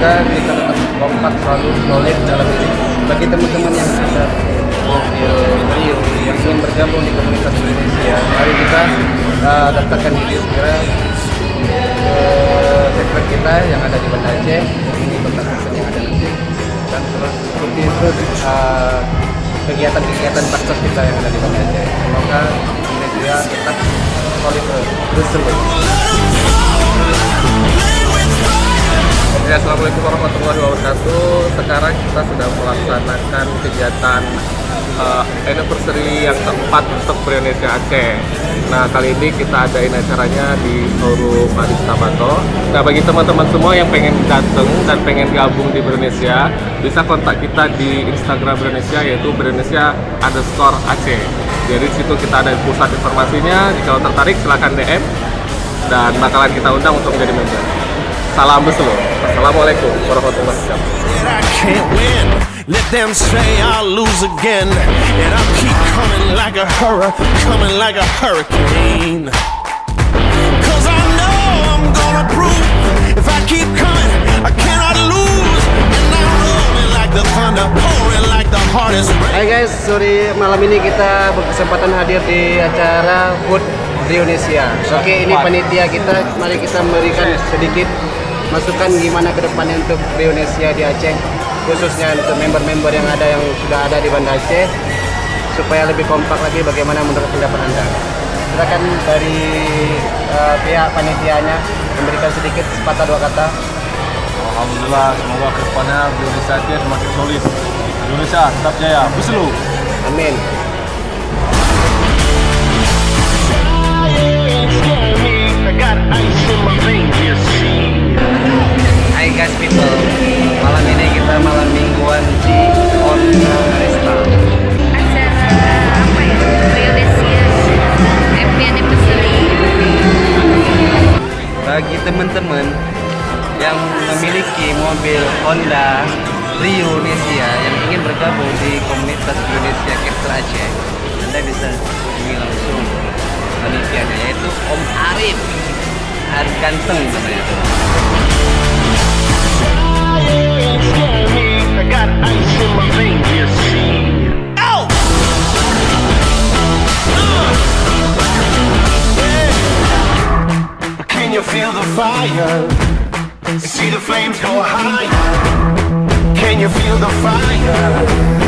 semoga kita tetap kompak, selalu solid dalam ini. Bagi teman-teman yang ada mobil Rio yang ingin bergabung di komunitas Indonesia, mari kita daftarkan diri segera ke sekret kita yang ada di Banda Aceh. Ini kontak person yang ada nanti, dan terus ikuti terus kegiatan-kegiatan baksos kita yang ada di Banda Aceh. Semoga Indonesia tetap solid terus. Ya, assalamualaikum warahmatullahi wabarakatuh. Sekarang kita sudah melaksanakan kegiatan anniversary yang keempat untuk Indonesia Aceh. Nah, kali ini kita adain acaranya di showroom Arista Bato. Nah, bagi teman-teman semua yang pengen datang dan pengen gabung di Indonesia, bisa kontak kita di Instagram Indonesia, yaitu Indonesia_Aceh. Jadi situ kita ada pusat informasinya. Jika tertarik silahkan DM dan bakalan kita undang untuk menjadi member. Salam Beselo. Assalamualaikum warahmatullahi wabarakatuh. Let them say I'll lose again, and I'll keep coming like a hurricane. 'Cause I know I'm gonna prove if I keep coming, I cannot lose. And I'm rolling like the thunder, pouring like the hardest rain. Hai guys, sorry malam ini kita berkesempatan hadir di acara Food Indonesia. Oke, ini panitia kita. Mari kita memberikan sedikit masukan gimana ke depannya untuk Indonesia di Aceh, khususnya untuk member-member yang sudah ada di Banda Aceh, supaya lebih kompak lagi. Bagaimana menurut pendapat Anda? Silakan dari pihak panitianya memberikan sedikit sepatah dua kata. Alhamdulillah, semoga ke depannya Indonesia Aceh semakin solid. Indonesia tetap jaya. Beselo. Amin. Hai guys people, malam ini kita malam mingguan di Honda Arista. Acara apa ya? Indonesia Happy Anniversary. Bagi teman-teman yang memiliki mobil Honda Rio Indonesia yang ingin bergabung di komunitas Indonesia Capture Aceh, Anda bisa hubungi langsung panitianya, yaitu Om Arif. Arif ganteng namanya itu. Can you feel the fire? See the flames go higher. Can you feel the fire?